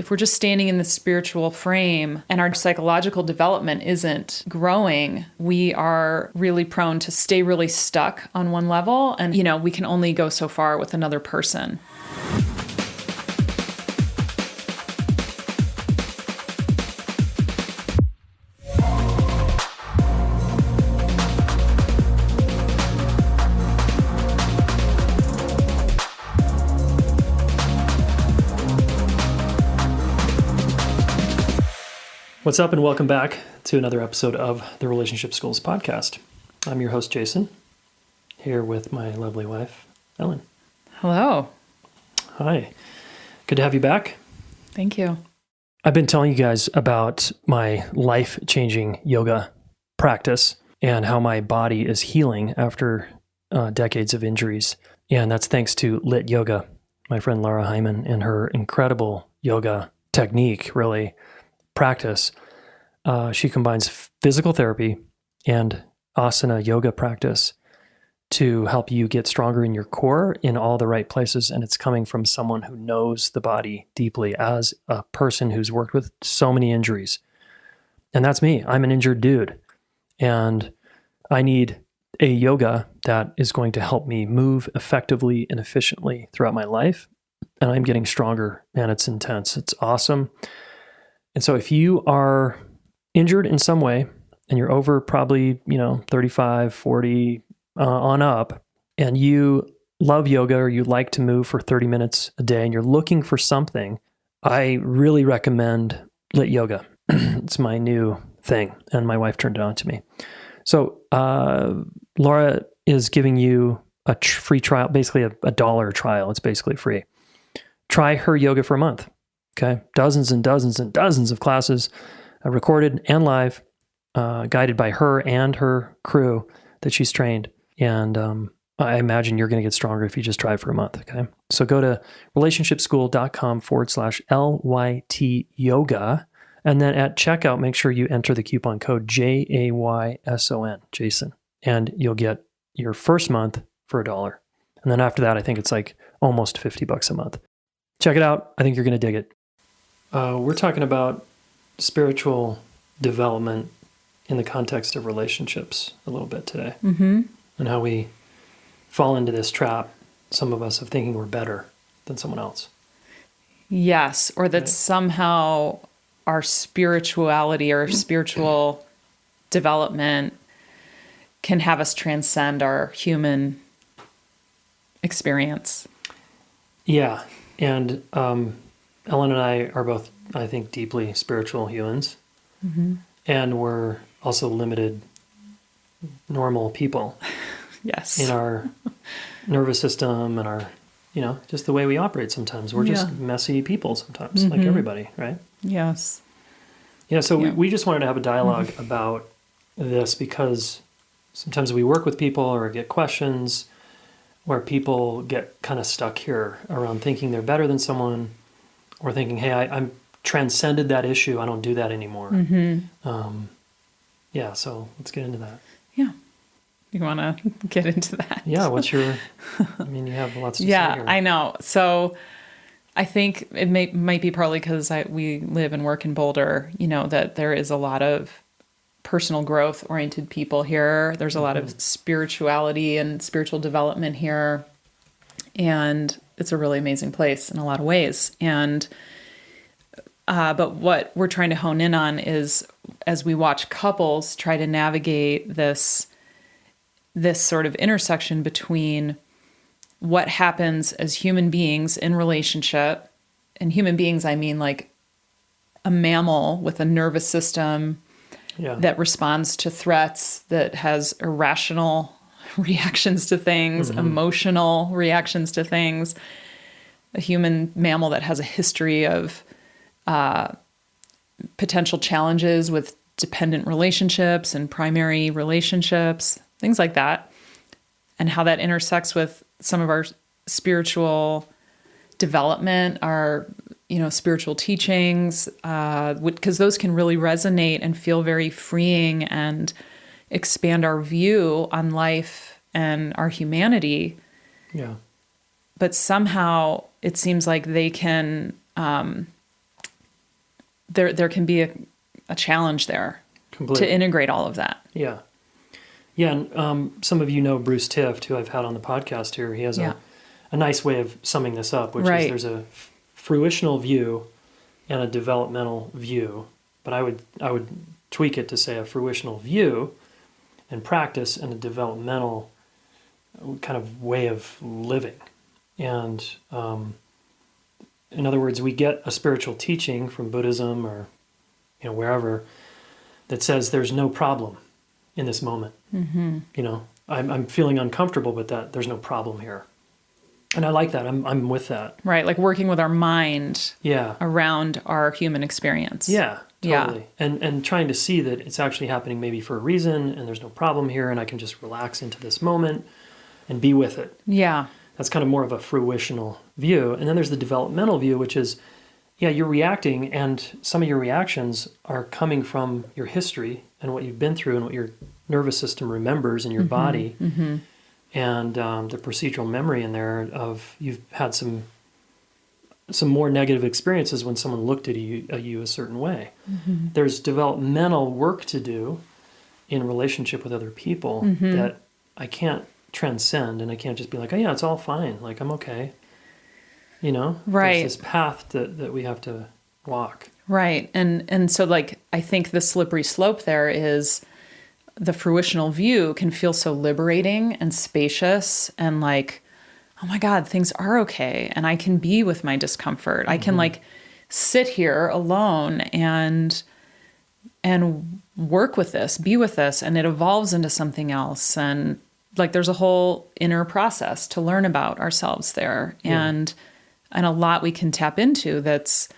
if we're just standing in the spiritual frame and our psychological development isn't growing, we are really prone to stay really stuck on one level. And, we can only go so far with another person. What's up, and welcome back to another episode of the Relationship Schools podcast. I'm your host, Jason, here with my lovely wife, Ellen. Hello. Hi. Good to have you back. Thank you. I've been telling you guys about my life-changing yoga practice and how my body is healing after decades of injuries. And that's thanks to Lit Yoga, my friend Laura Hyman, and her incredible yoga technique, really, practice. She combines physical therapy and asana yoga practice to help you get stronger in your core in all the right places. And it's coming from someone who knows the body deeply, as a person who's worked with so many injuries. And that's me. I'm an injured dude. And I need a yoga that is going to help me move effectively and efficiently throughout my life. And I'm getting stronger, and it's intense. It's awesome. And so if you are injured in some way and you're over probably, 35, 40 on up, and you love yoga or you like to move for 30 minutes a day and you're looking for something, I really recommend Lit Yoga. It's my new thing, and my wife turned it on to me. So Laura is giving you a free trial, basically a $1 trial. It's basically free. Try her yoga for a month. Okay, dozens and dozens and dozens of classes, recorded and live, guided by her and her crew that she's trained. And I imagine you're going to get stronger if you just try it for a month. Okay, so go to relationshipschool.com/LYT yoga. And then at checkout, make sure you enter the coupon code JAYSON, Jason, and you'll get your first month for $1. And then after that, I think it's like almost $50 a month. Check it out. I think you're going to dig it. We're talking about spiritual development in the context of relationships a little bit today, and how we fall into this trap, some of us, of thinking we're better than someone else. Yes, or that somehow our spirituality or spiritual development can have us transcend our human experience. Yeah, and Ellen and I are both, I think, deeply spiritual humans. Mm-hmm. And we're also limited, normal people. Yes. In our nervous system and our, just the way we operate sometimes. We're just messy people sometimes, like everybody, right? Yes. Yeah, so we just wanted to have a dialogue about this, because sometimes we work with people or get questions where people get kind of stuck here around thinking they're better than someone, or thinking, hey, I'm transcended that issue. I don't do that anymore. So let's get into that. Yeah. You want to get into that? Yeah. What's your, you have lots to say here. Yeah, I know. So I think it might be partly because we live and work in Boulder, that there is a lot of personal growth oriented people here. There's a lot of spirituality and spiritual development here. And it's a really amazing place in a lot of ways. And, but what we're trying to hone in on is, as we watch couples try to navigate this sort of intersection between what happens as human beings in relationship, and human beings, I mean like a mammal with a nervous system that responds to threats, that has irrational reactions to things, emotional reactions to things, a human mammal that has a history of potential challenges with dependent relationships and primary relationships, things like that, and how that intersects with some of our spiritual development, our spiritual teachings, because those can really resonate and feel very freeing and expand our view on life and our humanity. Yeah. But somehow it seems like they can there can be a challenge there Completely. to integrate all of that. Yeah. Yeah. And some of you know Bruce Tift, who I've had on the podcast here. He has a nice way of summing this up, which is there's a fruitional view and a developmental view. But I would tweak it to say a fruitional view and practice and a developmental kind of way of living. And in other words, we get a spiritual teaching from Buddhism or wherever that says there's no problem in this moment. I'm feeling uncomfortable with that. There's no problem here. And I like that. I'm with that. Right. Like working with our mind Yeah. around our human experience. Yeah, totally. Yeah. And trying to see that it's actually happening maybe for a reason and there's no problem here and I can just relax into this moment and be with it. Yeah. That's kind of more of a fruitional view. And then there's the developmental view, which is, you're reacting and some of your reactions are coming from your history and what you've been through and what your nervous system remembers in your body. And the procedural memory in there of you've had some more negative experiences when someone looked at you a certain way. There's developmental work to do in relationship with other people that I can't transcend, and I can't just be like, oh yeah, it's all fine. Like, I'm okay. Right. There's this path that we have to walk. Right. And so like, I think the slippery slope there is the fruitional view can feel so liberating and spacious and like, oh my God, things are okay. And I can be with my discomfort. I can like sit here alone and work with this, be with this, and it evolves into something else. And like, there's a whole inner process to learn about ourselves there. And a lot we can tap into that's,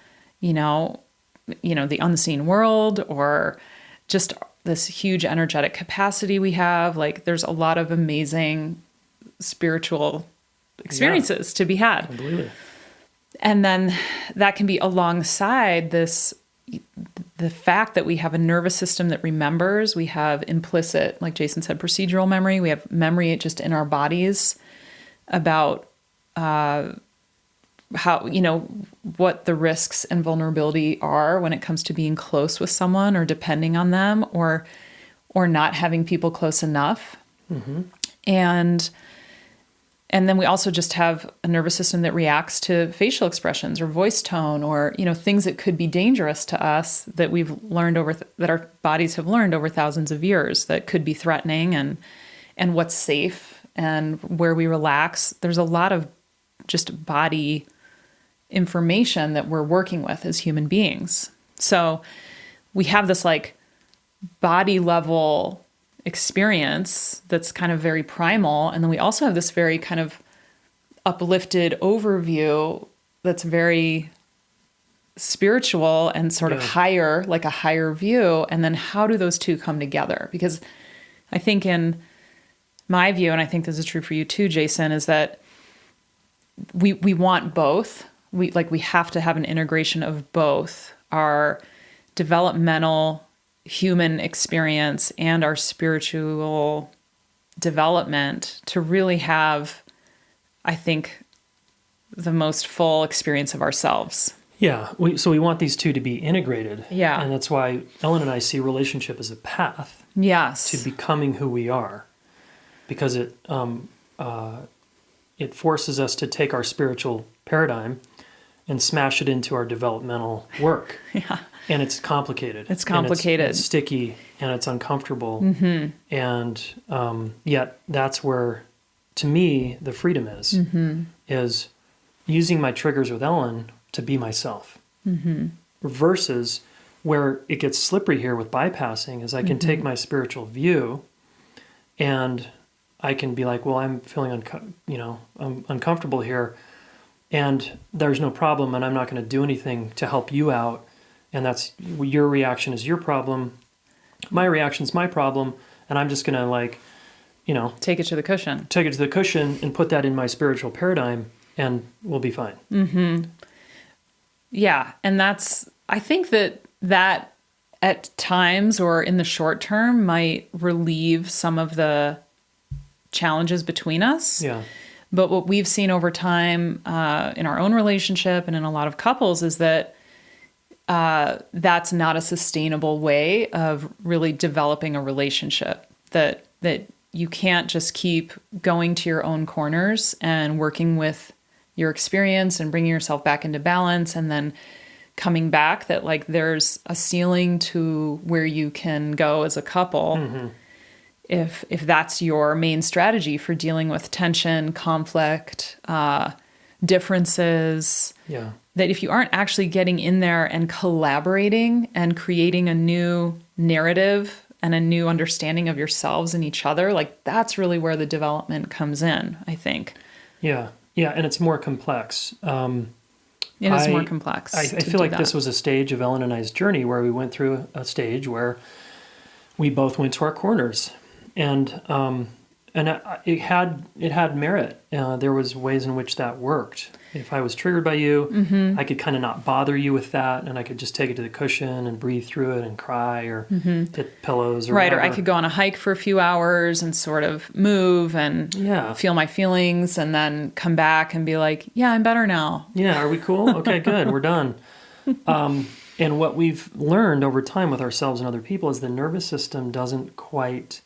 the unseen world or just this huge energetic capacity we have. Like there's a lot of amazing spiritual experiences to be had. Completely. And then that can be alongside the fact that we have a nervous system that remembers. We have implicit, like Jason said, procedural memory. We have memory just in our bodies about how, what the risks and vulnerability are when it comes to being close with someone or depending on them or not having people close enough. And then we also just have a nervous system that reacts to facial expressions or voice tone or, things that could be dangerous to us that we've learned that our bodies have learned over thousands of years that could be threatening and what's safe and where we relax. There's a lot of just body information that we're working with as human beings. So we have this like body level experience that's kind of very primal. And then we also have this very kind of uplifted overview that's very spiritual and sort of higher, like a higher view. And then how do those two come together? Because I think in my view, and I think this is true for you too, Jason, is that we want both. We have to have an integration of both our developmental human experience and our spiritual development to really have, I think, the most full experience of ourselves. Yeah. So we want these two to be integrated. Yeah. And that's why Ellen and I see relationship as a path Yes. to becoming who we are, because it forces us to take our spiritual paradigm and smash it into our developmental work. Yeah. And it's complicated. It's complicated. And it's sticky and it's uncomfortable. And yet that's where, to me, the freedom is using my triggers with Ellen to be myself. Versus where it gets slippery here with bypassing is I can take my spiritual view and I can be like, well, I'm feeling I'm uncomfortable here and there's no problem and I'm not going to do anything to help you out. And that's your reaction is your problem. My reaction is my problem. And I'm just going to take it to the cushion. Take it to the cushion and put that in my spiritual paradigm and we'll be fine. Yeah. And I think that at times or in the short term might relieve some of the challenges between us. Yeah. But what we've seen over time in our own relationship and in a lot of couples is that that's not a sustainable way of really developing a relationship. That you can't just keep going to your own corners and working with your experience and bringing yourself back into balance and then coming back, that like there's a ceiling to where you can go as a couple. If that's your main strategy for dealing with tension, conflict, differences, that if you aren't actually getting in there and collaborating and creating a new narrative and a new understanding of yourselves and each other, like that's really where the development comes in, I think. Yeah. And it's more complex. It is more complex. I feel like this was a stage of Ellen and I's journey where we went through a stage where we both went to our corners, and it had merit. There was ways in which that worked. If I was triggered by you, I could kind of not bother you with that, and I could just take it to the cushion and breathe through it and cry or hit pillows or whatever. Or I could go on a hike for a few hours and sort of move and feel my feelings and then come back and be like, yeah, I'm better now. Yeah, are we cool? Okay, good, we're done. And what we've learned over time with ourselves and other people is the nervous system doesn't quite...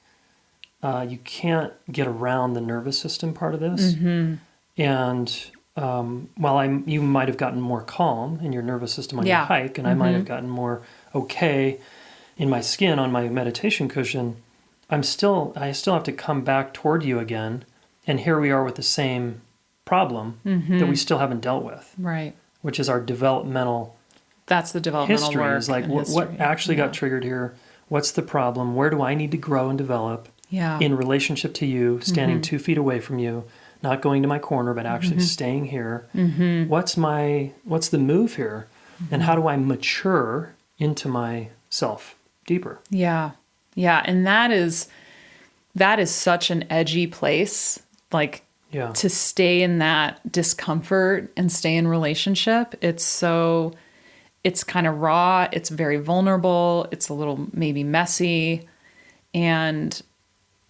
you can't get around the nervous system part of this. And while you might have gotten more calm in your nervous system on your hike, and I might have gotten more okay in my skin on my meditation cushion, I still have to come back toward you again. And here we are with the same problem that we still haven't dealt with. Right. Which is our developmental That's the developmental history. work. Is like what actually got triggered here? What's the problem? Where do I need to grow and develop? In relationship to you, standing 2 feet away from you, not going to my corner, but actually staying here. What's the move here? And how do I mature into myself deeper? Yeah. And that is such an edgy place, like to stay in that discomfort and stay in relationship. It's kind of raw. It's very vulnerable. It's a little maybe messy. And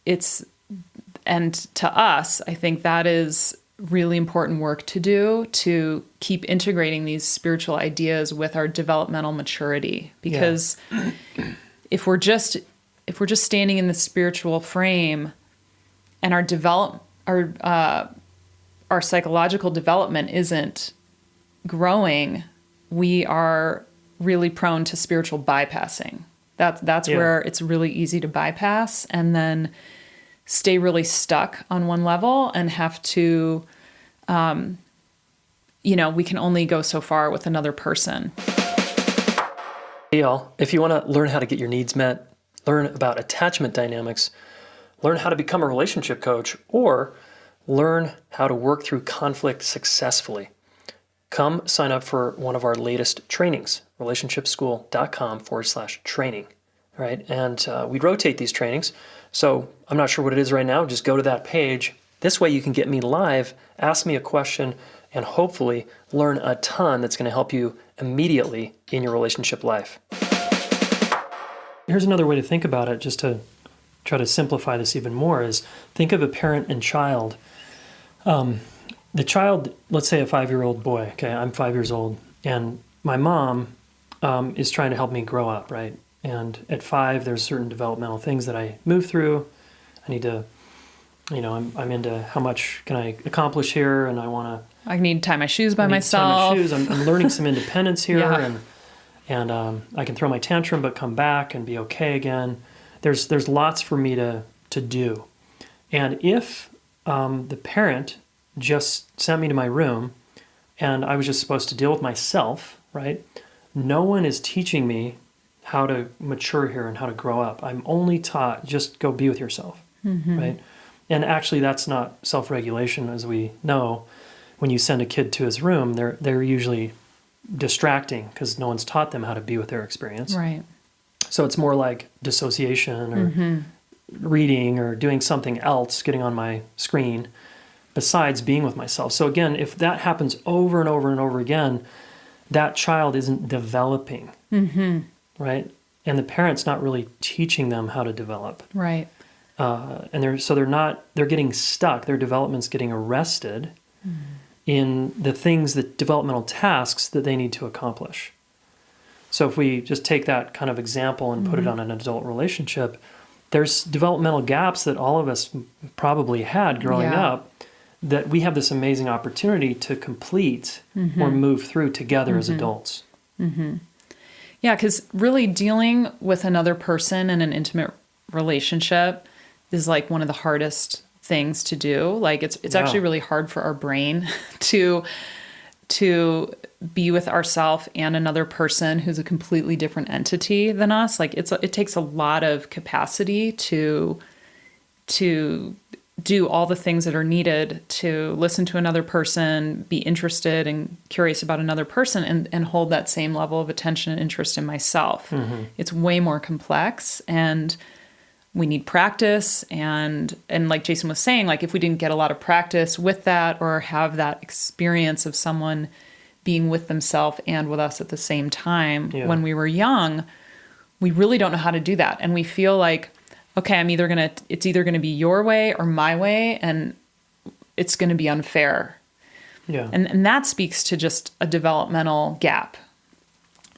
to us, I think that is really important work to do, to keep integrating these spiritual ideas with our developmental maturity. Because if we're just standing in the spiritual frame and our psychological development isn't growing, we are really prone to spiritual bypassing. That's where it's really easy to bypass and then stay really stuck on one level and have to, we can only go so far with another person. Hey y'all, if you want to learn how to get your needs met, learn about attachment dynamics, learn how to become a relationship coach, or learn how to work through conflict successfully, come sign up for one of our latest trainings, relationshipschool.com/training. All right, and we rotate these trainings. So I'm not sure what it is right now. Just go to that page. This way you can get me live, ask me a question, and hopefully learn a ton that's going to help you immediately in your relationship life. Here's another way to think about it, just to try to simplify this even more, is think of a parent and child. The child, let's say a 5-year-old boy, okay, I'm 5 years old, and my mom is trying to help me grow up, right? And at 5, there's certain developmental things that I move through. I need to, I'm into how much can I accomplish here, and I need to tie my shoes by myself. I'm learning some independence here, and I can throw my tantrum but come back and be okay again. There's lots for me to do. And if the parent just sent me to my room and I was just supposed to deal with myself, right? No one is teaching me how to mature here and how to grow up. I'm only taught just go be with yourself, right? And actually that's not self-regulation, as we know. When you send a kid to his room, they're usually distracting because no one's taught them how to be with their experience. Right. So it's more like dissociation or reading or doing something else, getting on my screen, besides being with myself. So again, if that happens over and over and over again, that child isn't developing, right? And the parent's not really teaching them how to develop. Right. And they're getting stuck. Their development's getting arrested in the things, the developmental tasks that they need to accomplish. So if we just take that kind of example and put it on an adult relationship, there's developmental gaps that all of us probably had growing up that we have this amazing opportunity to complete or move through together as adults. Yeah, because really dealing with another person in an intimate relationship is like one of the hardest things to do. Like it's actually really hard for our brain to be with ourselves and another person who's a completely different entity than us. Like it takes a lot of capacity to do all the things that are needed to listen to another person, be interested and curious about another person, and hold that same level of attention and interest in myself. It's way more complex, and we need practice. And like Jason was saying, like if we didn't get a lot of practice with that or have that experience of someone being with themselves and with us at the same time when we were young, we really don't know how to do that. And we feel like, okay, it's either gonna be your way or my way, and it's gonna be unfair. Yeah. And that speaks to just a developmental gap.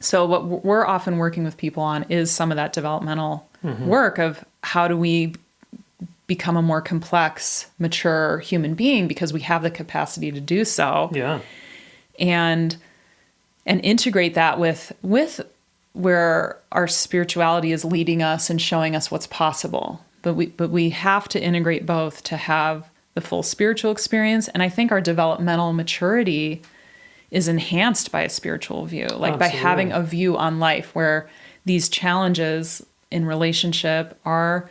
So what we're often working with people on is some of that developmental work of how do we become a more complex, mature human being, because we have the capacity to do so. Yeah. And integrate that with where our spirituality is leading us and showing us what's possible. But we have to integrate both to have the full spiritual experience. And I think our developmental maturity is enhanced by a spiritual view, like by having a view on life where these challenges in relationship are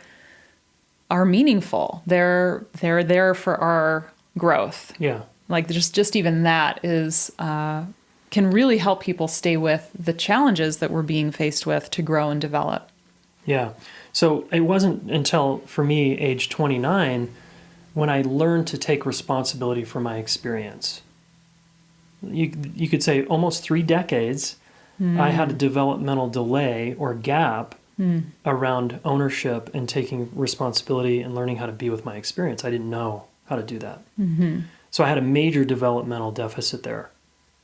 meaningful. They're there for our growth. Yeah. Like just even that is can really help people stay with the challenges that we're being faced with to grow and develop. Yeah. So it wasn't until, for me, age 29, when I learned to take responsibility for my experience. You could say almost 3 decades, I had a developmental delay or gap around ownership and taking responsibility and learning how to be with my experience. I didn't know how to do that. So I had a major developmental deficit there,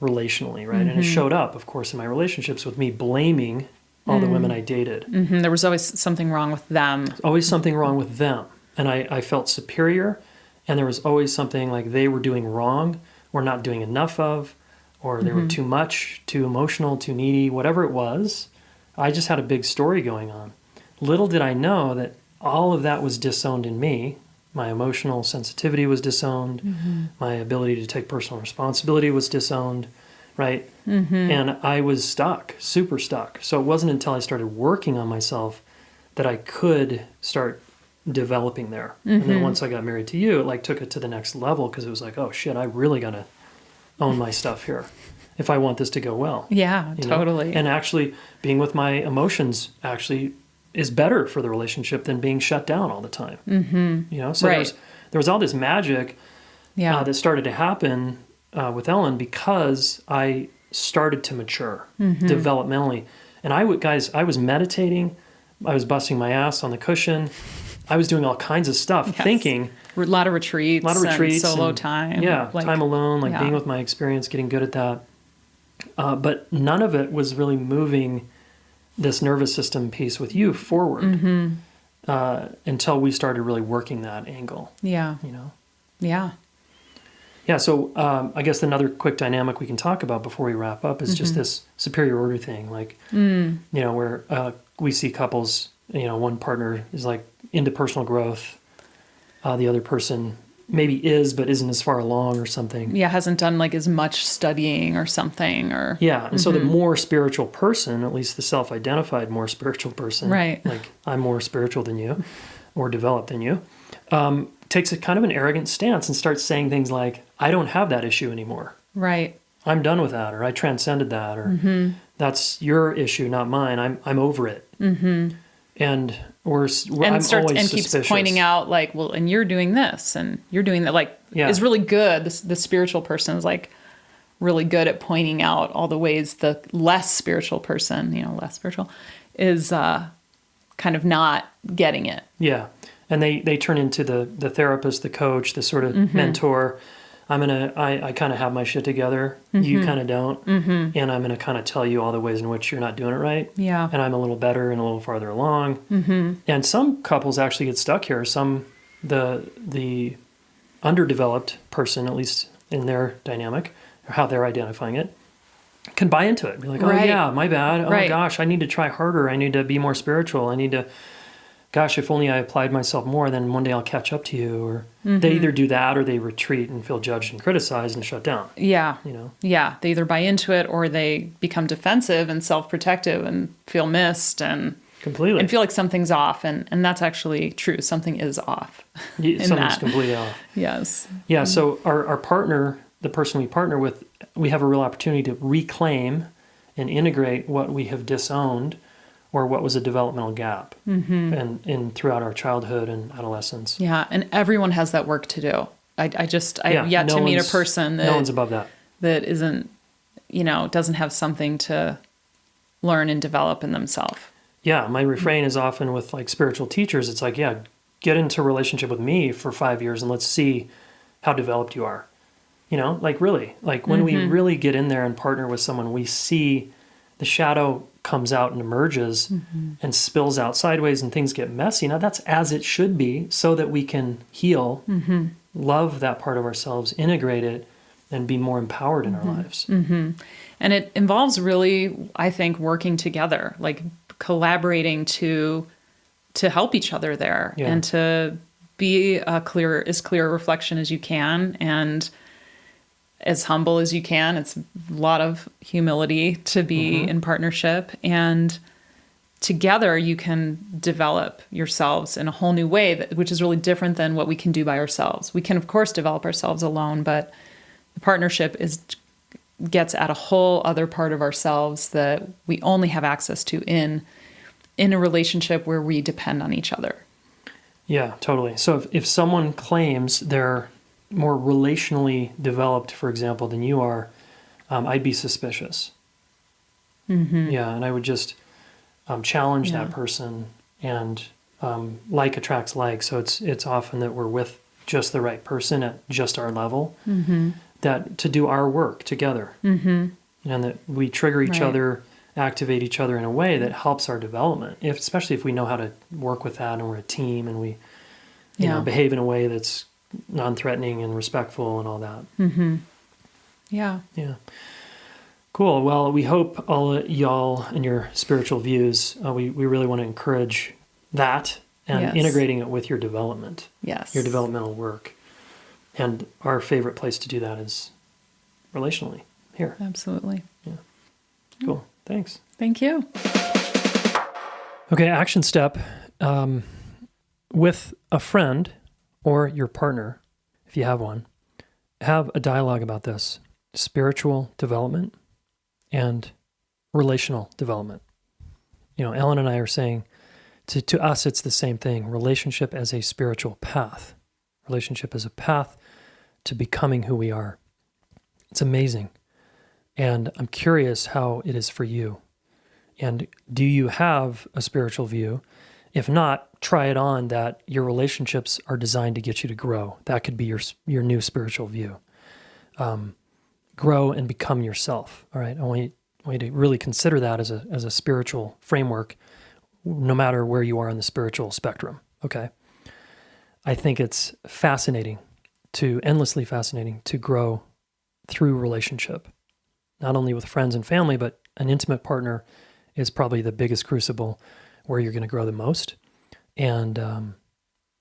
relationally, right? And it showed up, of course, in my relationships with me blaming all the women I dated. There was always something wrong with them. Always something wrong with them. And I felt superior, and there was always something like they were doing wrong or not doing enough of, or they were too much, too emotional, too needy, whatever it was. I just had a big story going on. Little did I know that all of that was disowned in me. My emotional sensitivity was disowned. My ability to take personal responsibility was disowned, right? And I was stuck, super stuck. So it wasn't until I started working on myself that I could start developing there. And then once I got married to you, it like took it to the next level, because it was like, oh shit, I really got to own my stuff here if I want this to go well. Yeah, totally. And actually being with my emotions actually is better for the relationship than being shut down all the time. So there was all this magic that started to happen with Ellen because I started to mature developmentally. And I was meditating, I was busting my ass on the cushion, I was doing all kinds of stuff, thinking. A lot of retreats, and solo time. Yeah, time alone, being with my experience, getting good at that. But none of it was really moving this nervous system piece with you forward until we started really working that angle. Yeah. Yeah. So I guess another quick dynamic we can talk about before we wrap up is just this superiority thing. Where we see couples, one partner is like into personal growth. The other person maybe is, but isn't as far along or something. Yeah, hasn't done like as much studying or something. And so the more spiritual person, at least the self-identified more spiritual person, right? Like I'm more spiritual than you or developed than you, takes a kind of an arrogant stance and starts saying things like, I don't have that issue anymore. Right. I'm done with that, or I transcended that, or that's your issue, not mine. I'm over it. And keeps pointing out like, well, and you're doing this and you're doing that, is really good. The spiritual person is like really good at pointing out all the ways the less spiritual person, less spiritual, is kind of not getting it. Yeah. And they turn into the therapist, the coach, the sort of mentor I kind of have my shit together. You kind of don't. And I'm going to kind of tell you all the ways in which you're not doing it right. Yeah. And I'm a little better and a little farther along. And some couples actually get stuck here. The underdeveloped person, at least in their dynamic, or how they're identifying it, can buy into it. Be like, oh yeah, my bad. Oh gosh, I need to try harder. I need to be more spiritual. I need to, gosh, if only I applied myself more, then one day I'll catch up to you. Or they either do that or they retreat and feel judged and criticized and shut down. Yeah. You know? Yeah. They either buy into it or they become defensive and self-protective and feel missed and completely and feel like something's off. And that's actually true. Something is off. Something's completely off. Yes. Yeah. So our partner, the person we partner with, we have a real opportunity to reclaim and integrate what we have disowned or what was a developmental gap and throughout our childhood and adolescence. Yeah. And everyone has that work to do. I have yet to meet a person that no one's above that isn't, doesn't have something to learn and develop in themselves. Yeah. My refrain is often with like spiritual teachers. It's like, yeah, get into a relationship with me for 5 years and let's see how developed you are. Like really, like when we really get in there and partner with someone, we see the shadow comes out and emerges and spills out sideways and things get messy. Now that's as it should be so that we can heal, love that part of ourselves, integrate it, and be more empowered in our lives. And it involves really, I think, working together, like collaborating to help each other there and to be as clear a reflection as you can and as humble as you can. It's a lot of humility to be in partnership, and together you can develop yourselves in a whole new way, which is really different than what we can do by ourselves. We can, of course, develop ourselves alone, but the partnership gets at a whole other part of ourselves that we only have access to in a relationship where we depend on each other. Yeah, totally. So if someone claims they're more relationally developed, for example, than you are, I'd be suspicious. Yeah, and I would just challenge that person, and like attracts like. So it's often that we're with just the right person at just our level, that to do our work together, and that we trigger each other, activate each other in a way that helps our development. Especially if we know how to work with that, and we're a team, and we behave in a way that's non-threatening and respectful and all that. Yeah. Cool. Well, we hope all y'all and your spiritual views, we really want to encourage that and integrating it with your development. Yes. Your developmental work. And our favorite place to do that is relationally here. Absolutely. Yeah. Cool. Thanks. Thank you. Okay. Action step. With a friend or your partner, if you have one, have a dialogue about this: spiritual development and relational development. Ellen and I are saying to us, it's the same thing. Relationship as a spiritual path. Relationship as a path to becoming who we are. It's amazing. And I'm curious how it is for you. And do you have a spiritual view? If not, try it on that your relationships are designed to get you to grow. That could be your new spiritual view. Grow and become yourself. All right. I want you to really consider that as a spiritual framework, no matter where you are on the spiritual spectrum. Okay. I think it's endlessly fascinating to grow through relationship, not only with friends and family, but an intimate partner is probably the biggest crucible where you're going to grow the most. And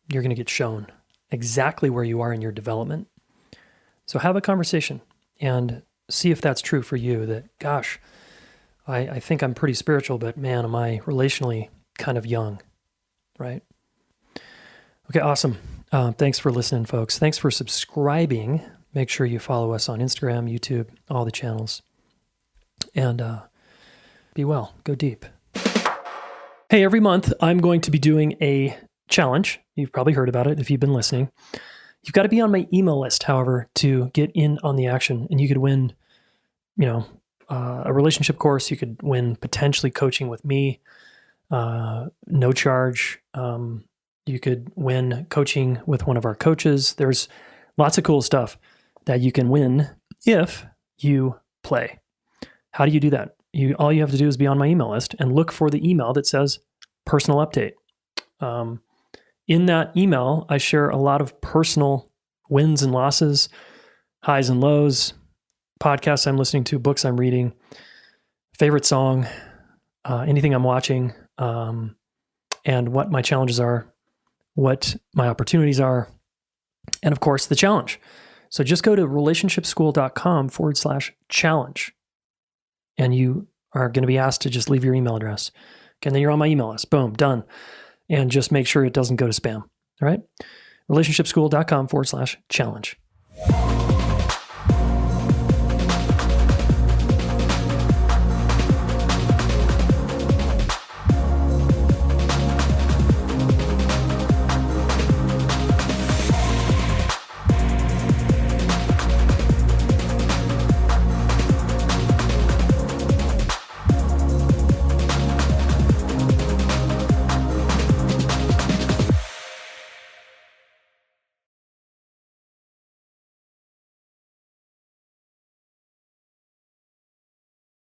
you're going to get shown exactly where you are in your development. So have a conversation and see if that's true for you, that, gosh, I think I'm pretty spiritual, but man, am I relationally kind of young, right? Okay, awesome. Thanks for listening, folks. Thanks for subscribing. Make sure you follow us on Instagram, YouTube, all the channels. And be well. Go deep. Hey, every month I'm going to be doing a challenge. You've probably heard about it if you've been listening. You've got to be on my email list, however, to get in on the action. And you could win, a relationship course. You could win potentially coaching with me, no charge. You could win coaching with one of our coaches. There's lots of cool stuff. that you can win if you play. How do you do that? All you have to do is be on my email list and look for the email that says personal update. In that email, I share a lot of personal wins and losses, highs and lows, podcasts I'm listening to, books I'm reading, favorite song, anything I'm watching, and what my challenges are, what my opportunities are, and of course, the challenge. So just go to relationshipschool.com/challenge, and you are going to be asked to just leave your email address. Okay, and then you're on my email list. Boom, done. And just make sure it doesn't go to spam. All right? relationshipschool.com/challenge.